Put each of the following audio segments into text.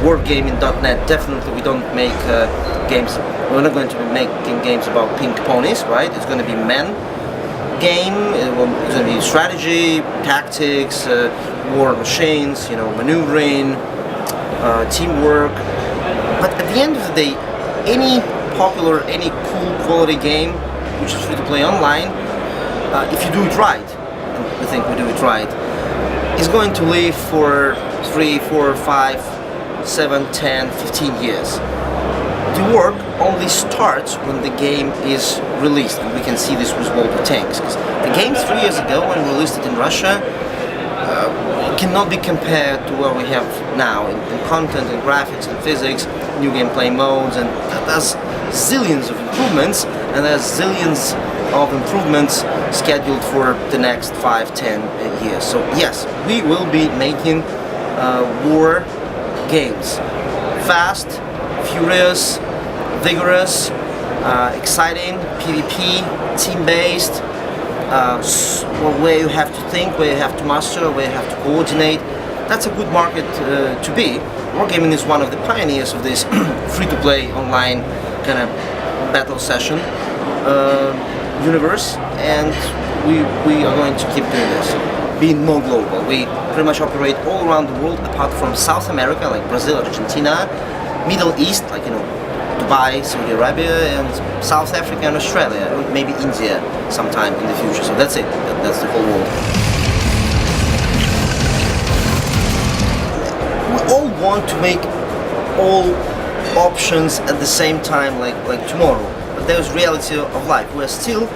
wargaming.net. Definitely, we don't make games. We're not going to be making games about pink ponies, right? It's going to be men game. It's going to be strategy, tactics, war machines, maneuvering, teamwork. But at the end of the day, any popular, any cool quality game which is free to play online, if you do it right, and I think we do it right, is going to live for 3, 4, 5, 7, 10, 15 years. The work only starts when the game is released, and we can see this with World of Tanks. The game 3 years ago, when we released it in Russia, cannot be compared to what we have now in content and graphics and physics, new gameplay modes, and there's zillions of improvements, and there's zillions of improvements scheduled for the next 5, 10 years. So yes, we will be making war games. Fast, furious, vigorous, exciting, PvP, team-based, where you have to think, where you have to master, where you have to coordinate. That's a good market to be. Wargaming is one of the pioneers of this free-to-play online kind of battle session universe, and we are going to keep doing this, being more global. We pretty much operate all around the world, apart from South America, like Brazil, Argentina, Middle East, like Dubai, Saudi Arabia, and South Africa and Australia, and maybe India sometime in the future. So that's it. That's the whole world. We all want to make all options at the same time, like tomorrow. But there's reality of life. We're still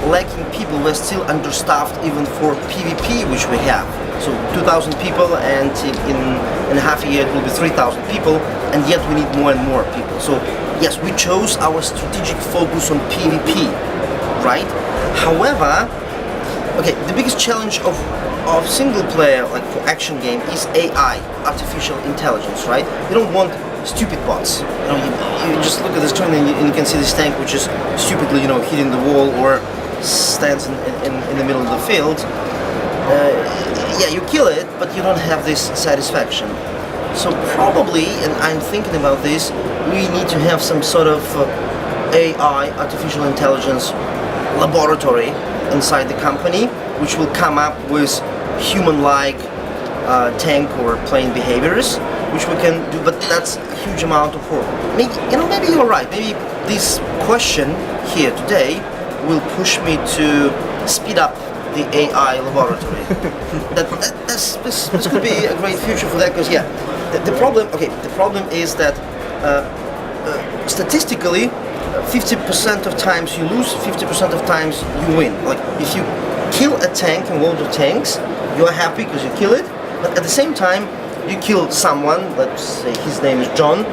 lacking people. We're still understaffed even for PvP, which we have. So 2,000 people, and in half a year it will be 3,000 people, and yet we need more and more people. So yes, we chose our strategic focus on PvP, right? However, okay, the biggest challenge of single player, like for action game, is AI, artificial intelligence, right? You don't want stupid bots. You just look at the screen and you can see this tank which is stupidly, hitting the wall or stands in the middle of the field. Yeah, you kill it, but you don't have this satisfaction. So probably, and I'm thinking about this, we need to have some sort of AI, artificial intelligence laboratory inside the company, which will come up with human-like tank or plane behaviors, which we can do. But that's a huge amount of work. Maybe you're right. Maybe this question here today will push me to speed up the AI laboratory. This could be a great future for that, because yeah, the problem is that statistically 50% of times you lose, 50% of times you win. Like if you kill a tank in World of Tanks, you are happy because you kill it, but at the same time you kill someone, let's say his name is John,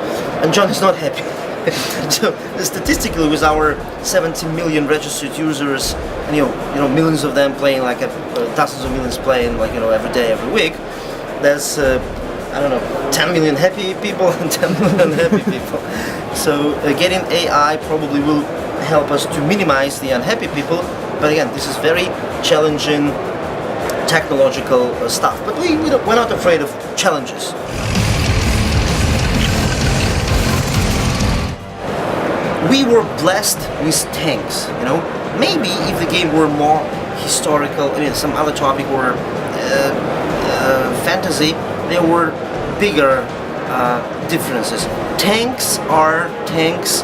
and John is not happy. So statistically, with our 70 million registered users, and millions of them playing, like dozens of millions playing, like every day, every week, there's 10 million happy people and 10 million unhappy people. So getting AI probably will help us to minimize the unhappy people. But again, this is very challenging technological stuff. But we're not afraid of challenges. We were blessed with tanks, Maybe if the game were more historical, some other topic or fantasy, there were bigger differences. Tanks are tanks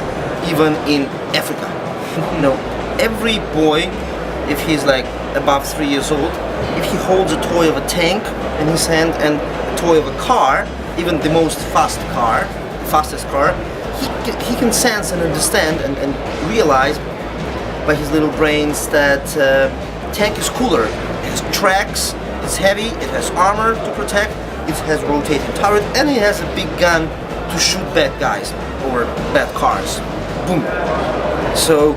even in Africa. Every boy, if he's like above 3 years old, if he holds a toy of a tank in his hand and a toy of a car, even the most fastest car, he can sense and understand and realize by his little brains that tank is cooler. It has tracks, it's heavy, it has armor to protect, it has rotating turret, and it has a big gun to shoot bad guys or bad cars. Boom. So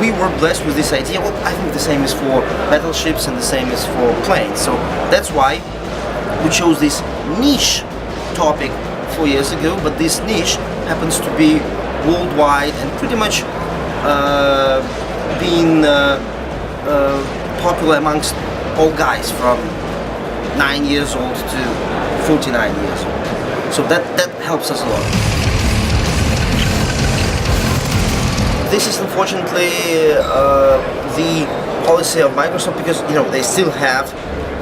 we were blessed with this idea. Well, I think the same is for battleships and the same is for planes. So that's why we chose this niche topic 4 years ago, but this niche happens to be worldwide and pretty much being popular amongst all guys from 9 years old to 49 years old. So that helps us a lot. This is unfortunately the policy of Microsoft, because they still have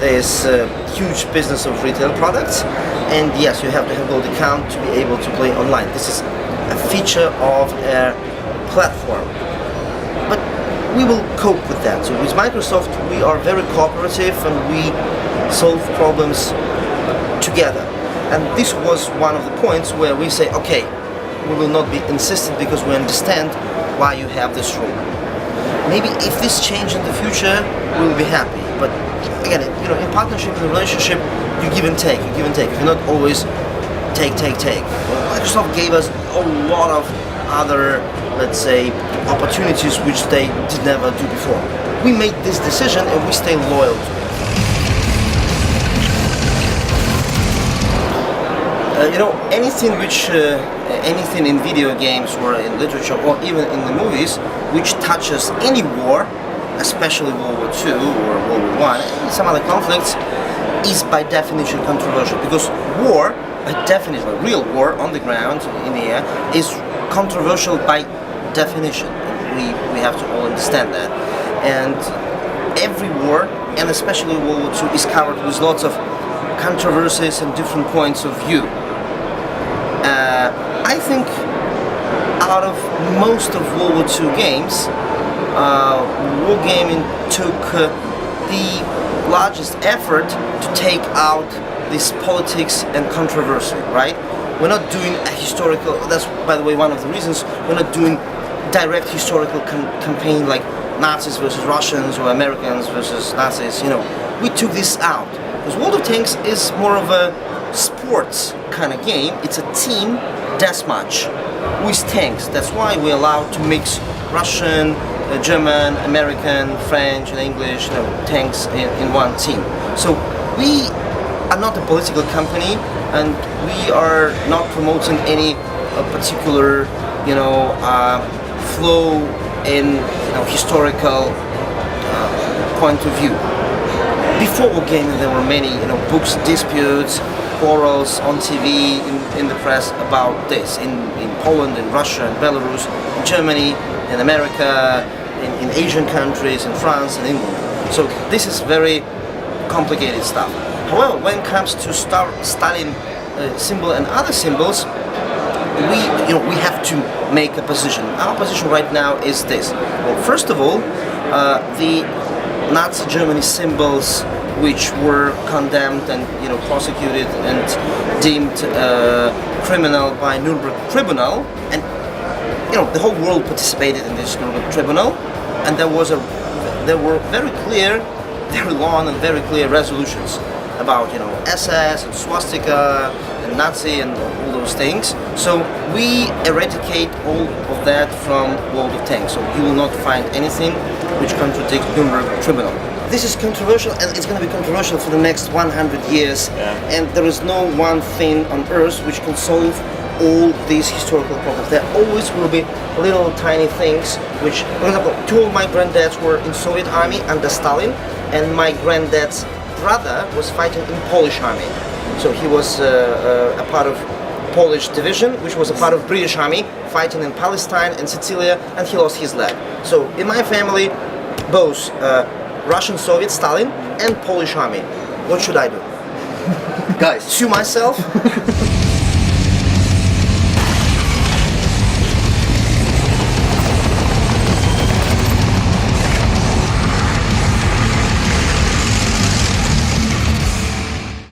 this huge business of retail products, and yes, you have to have a gold account to be able to play online. This is a feature of a platform, but we will cope with that. So with Microsoft, we are very cooperative and we solve problems together. And this was one of the points where we say, okay, we will not be insistent because we understand why you have this rule. Maybe if this change in the future, we will be happy. But again, in partnership, in a relationship, you give and take. You cannot always take. Well, Microsoft gave us a lot of other, let's say, opportunities which they did never do before. We made this decision and we stay loyal to it. Anything in video games or in literature or even in the movies which touches any war, especially World War II or World War I, and some other conflicts, is by definition controversial, because war, by definition, real war on the ground, in the air, is controversial by definition. We have to all understand that. And every war, and especially World War II, is covered with lots of controversies and different points of view. I think out of most of World War II games, wargaming took the largest effort to take out this politics and controversy, right? We're not doing a historical, that's by the way one of the reasons, we're not doing direct historical campaign like Nazis versus Russians or Americans versus Nazis, We took this out. Because World of Tanks is more of a sports kind of game. It's a team deathmatch with tanks. That's why we're allowed to mix Russian, German, American, French and English tanks in one team. So we are not a political company and we are not promoting any particular flow in historical point of view. Before wargaming there were many books, disputes, quarrels on TV, in the press about this, in Poland, in Russia, in Belarus, in Germany, in America, in Asian countries, in France and England. So this is very complicated stuff. However, when it comes to Stalin symbol and other symbols, we have to make a position. Our position right now is this. Well, first of all, the Nazi Germany symbols which were condemned and prosecuted and deemed criminal by Nuremberg Tribunal, and the whole world participated in this Nuremberg Tribunal, and there were very clear, very long and very clear resolutions about SS and swastika and Nazi and all those things. So we eradicate all of that from World of Tanks. So you will not find anything which contradicts Nuremberg Tribunal. This is controversial, and it's going to be controversial for the next 100 years. Yeah. And there is no one thing on earth which can solve all these historical problems. There always will be little tiny things which, for example, two of my granddads were in Soviet army under Stalin, and my granddad's brother was fighting in Polish army. So he was a part of Polish division, which was a part of British army, fighting in Palestine and Sicilia, and he lost his leg. So in my family, both Russian Soviet Stalin and Polish army. What should I do? Guys, sue myself?